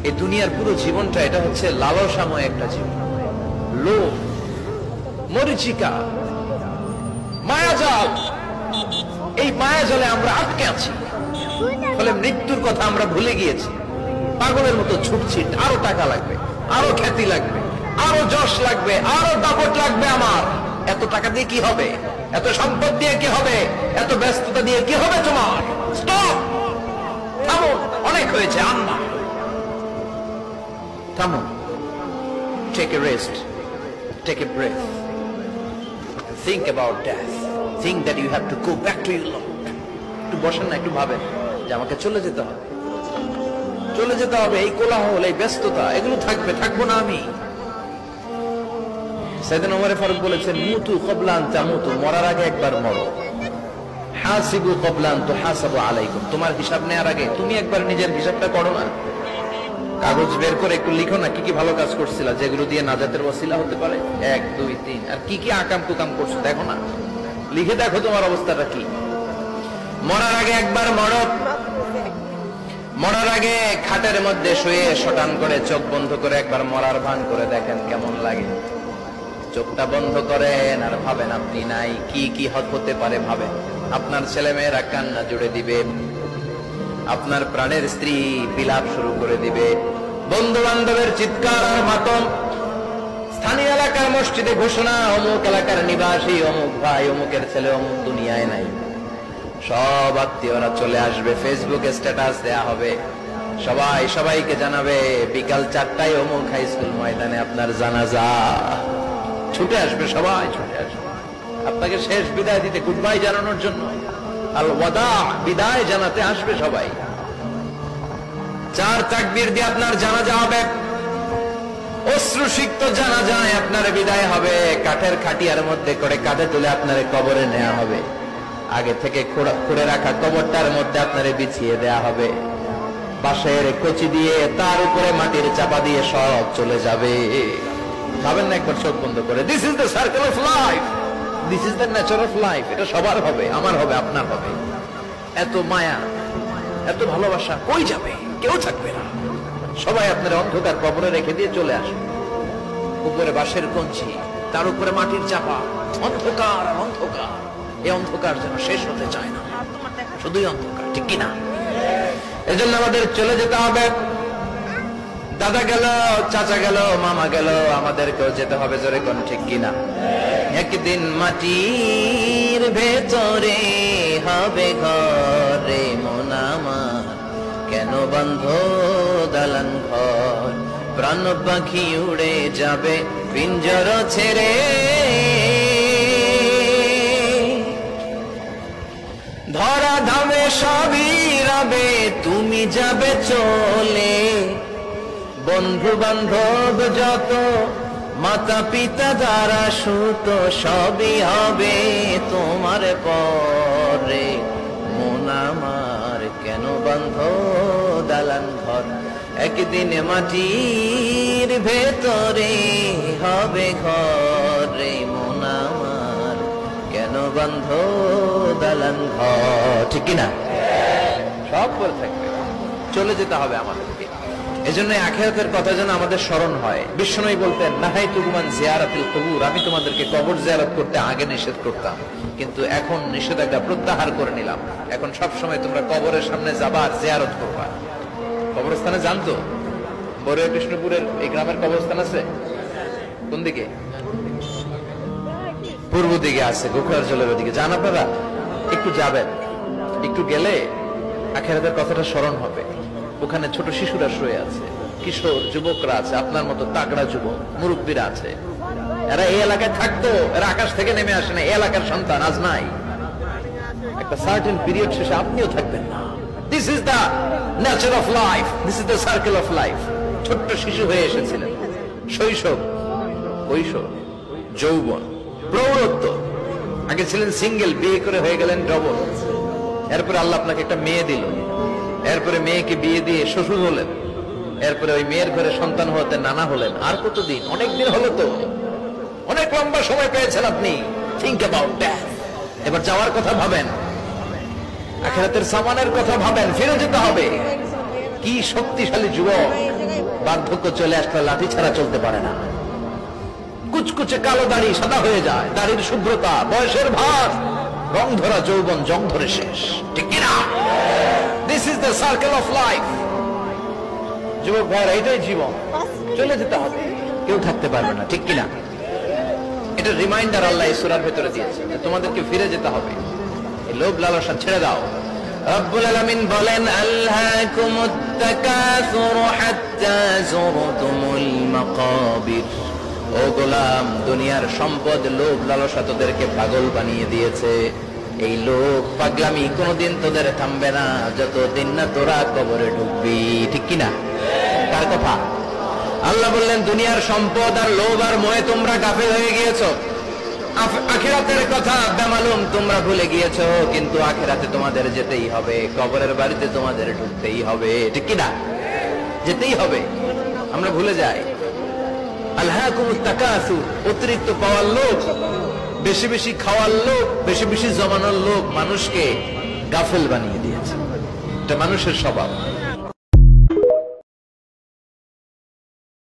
এই দুনিয়ার পুরো জীবনটা এটা হচ্ছে লালসাময় একটা জীবন, লোভ, মরিচিকা, মায়াজাল। এই মায়াজালে আমরা আটকে আছি, ফলে মৃত্যুর কথা আমরা ভুলে গিয়েছি। পাগলের মতো ছুটছি, আরো টাকা লাগবে, আরো খ্যাতি লাগবে, আরো যশ লাগবে, আরো দাপট লাগবে আমার। এত টাকা দিয়ে কি হবে? এত সম্পদ দিয়ে কি হবে? এত ব্যস্ততা দিয়ে কি হবে তোমার? স্টপ, থামো, অনেক হয়েছে, আম্মা থামো। Take a rest, take a breath, think about death, think that you have to go back to your Lord. একটু বসেন না, একটু ভাবেন যে আমাকে চলে যেতে হবে, চলে যেতে হবে। এই কোলাহল, এই ব্যস্ততা, এগুলো থাকবে, থাকবো না আমি। সাইয়েদনা ওমর ফারুক বলেছেন, মুতু ক্বাবলা আন তামুতু, মরার আগে একবার মরো। হাসিবু ক্বাবলা আন তুহাসাবু আলাইকুম, তোমার হিসাব নেওয়ার আগে তুমি একবার নিজের হিসাবটা করো না। কাগজ বের করে একটু লিখো না, কি কি ভালো কাজ করছিলা, যেগুলো দিয়ে নাজাতের ওসিলা হতে পারে, 1 2 3, আর কি কি আকাম কুকাম করছো দেখো না, লিখে দেখো তোমার অবস্থাটা কি। মরার আগে একবার মরো। মরার আগে খাটের মধ্যে শুয়ে শটান করে চোখ বন্ধ করে একবার মরার ভান করে দেখেন কেমন লাগে। চোখটা বন্ধ করেন আর ভাবেন আপনি নাই, কি কি হতে পারে ভাবেন। আপনার ছেলে মেয়েরা কান্না জুড়ে দিবে, আপনার প্রাণের স্ত্রী বিলাপ শুরু করে দিবে, বন্ধু বান্ধবের চিৎকার আর মাতম, স্থানীয় এলাকার মসজিদে ঘোষণা, অমুক এলাকার নিবাসী, অমুক ভাই, অমুকের ছেলে অমুক দুনিয়ায় নাই। সব আত্মীয়রা চলে আসবে, ফেসবুকে স্ট্যাটাস দেয়া হবে, সবাই সবাইকে জানাবে বিকাল 4টায় অমুক হাই স্কুল ময়দানে আপনার জানাজা। ছুটে আসবে, সবাই ছুটে আসবে আপনাকে শেষ বিদায় দিতে, গুড বাই জানানোর জন্য, আল ওয়াদা, বিদায় জানাতে আসবে সবাই। 4 তাকবীর দিয়ে আপনার জানাজা হবে, অশ্রুসিক্ত জানাজায় আপনার বিদায় হবে। কাঠের খাটিয়ার মধ্যে করে কাঁধে তুলে আপনার কবরে নেওয়া হবে, আগে থেকে খুঁড়ে রাখা কবরটার মধ্যে আপনার বিছিয়ে দেয়া হবে, বাঁশের কচি দিয়ে তার উপরে মাটির চাপা দিয়ে সব চলে যাবে। ভাবেন না একবার চোখ বন্ধ করে, this is the circle of life, this is the nature of life. এটা সবার হবে, আমার হবে, আপনার হবে। এত মায়া, এত ভালোবাসা কই যাবে? কেউ থাকবে না, সবাই আপনার অন্ধকার কবরে রেখে দিয়ে চলে আসবে। উপরে বাঁশের কঞ্চি, তার উপরে মাটির চাপা, অন্ধকার আর অন্ধকার। এই অন্ধকার যেন শেষ হতে চায় না, শুধুই অন্ধকার, ঠিক কিনা? এজন্য আমাদের চলে যেতে হবে। দাদা গেল, চাচা গেল, মামা গেল, আমাদেরকেও যেতে হবে, জোরে কোন ঠিক কিনা? একদিন মাটির ভেতরে হবে ঘরে মন আমার, কেন বন্ধ দালান ঘর, প্রাণ পাখি উড়ে যাবে পিঞ্জর ছেড়ে, ধরা ধামে সবই রবে, তুমি যাবে চলে, বন্ধু বান্ধব যত, মাতা পিতা দ্বারা সুত, সবই হবে তোমার পরে, মন আমার কেন বন্ধ দালান ঘর, একদিন মাটির ভেতরে হবে ঘরে মন আমার, কেন বন্ধ দালান ঘর, ঠিক কিনা? সব করে থাকবে, চলে যেতে হবে আমাদেরকে। এজন্য আখিরাতের কথা যেন আমাদের স্মরণ হয়। বিশ্বনবী বলতেন, নাহাইতুকুমান জিয়ারাতিল কুবুর, আমি তোমাদেরকে কবর জিয়ারত করতে আগে নিষেধ করতাম, কিন্তু এখন নিষেধাজ্ঞা প্রত্যাহার করে নিলাম। এখন সব সময় তোমরা কবরের সামনে যাবা আর জিয়ারত করবা। কবরস্থানে জানতো, বড়ুয়া কৃষ্ণপুরের এই গ্রামের কবরস্থান আছে কোন দিকে? পূর্ব দিকে আছে, গোখরার জলের ওদিকে। যান আপনারা, একটু যাবেন, একটু গেলে আখিরাতের কথাটা স্মরণ হবে। ওখানে ছোট শিশুরা শুয়ে আছে, কিশোর যুবকরা আছে, আপনার মতো তাগড়া যুবক, মুরব্বীরা আছে। এরা এই এলাকায় থাকতো, এরা আকাশ থেকে নেমে আসে না, এই এলাকার সন্তান আজ নাই। একটা সার্টেন পিরিয়ড শেষে আপনিও থাকবেন না। This is the nature of life, this is the circle of life. ছোট্ট শিশু হয়ে এসেছিলেন, শৈশব, কৈশোর, যৌবন, প্রৌঢ়ত্ব। আগে ছিলেন সিঙ্গেল, বিয়ে করে হয়ে গেলেন ডবল। এরপরে আল্লাহ আপনাকে একটা মেয়ে দিল, এরপরে মেয়েকে বিয়ে দিয়ে শ্বশুর হলেন, এরপরে ওই মেয়ের ঘরে সন্তান হতে নানা হলেন। আর কতদিন? অনেকদিন হলো তো, অনেক লম্বা সময় পেয়েছেন আপনি। Think about that. এবার যাওয়ার কথা ভাবেন, আখিরাতের সামানের কথা ভাবেন, ফিরে যেতে হবে। কি শক্তিশালী যুবক, বার্ধক্য চলে আসলে লাঠি ছাড়া চলতে পারে না। কুচকুচে কালো দাড়ি সাদা হয়ে যায়, দাড়ির শুভ্রতা, বয়সের ভার, রং ধরা যৌবন জং ধরে শেষ, ঠিক কিনা? This is the circle of life. যুবক ভাইরা, এটাই জীবন, চলে যেতে হবে, কেউ থাকতে পারবে না, ঠিক কিনা? এটা রিমাইন্ডার আল্লাহ এই সূরার ভিতরে দিয়েছে যে তোমাদেরকে ফিরে যেতে হবে, এই লোভ লালসা ছেড়ে দাও। রব্বুল আলামিন বলেন, আলহাকুমুত তাকাসুর হাত্তা যুরতুমুল মাকাবির। ও গোলাম, দুনিয়ার সম্পদ, লোভ লালসা তোদেরকে পাগল বানিয়ে দিয়েছে। এই লোভ পাগলামি কোনোদিন তোদের থামবে না যতদিন না তোরা কবরে ঢুকবি, ঠিক কিনা? কার কথা? আল্লাহ বললেন, দুনিয়ার সম্পদ আর লোভ আর মোহে তোমরা গাফেল হয়ে গিয়েছো। আখিরাতের কথা বেমালুম তোমরা ভুলে গিয়েছো, কিন্তু আখিরাতে তোমাদের যেতেই হবে, কবরের বাড়িতে তোমাদের ঢুকতেই হবে, ঠিক কিনা? যেতেই হবে, আমরা ভুলে যাই। আলহাকুমুত তাকাসুর, অতিরিক্ত পাওয়ার লোভ, বেশি বেশি খাওয়ার লোভ, বেশি বেশি জমানোর লোভ মানুষকে গাফেল বানিয়ে দিয়েছে। এটা মানুষের স্বভাব।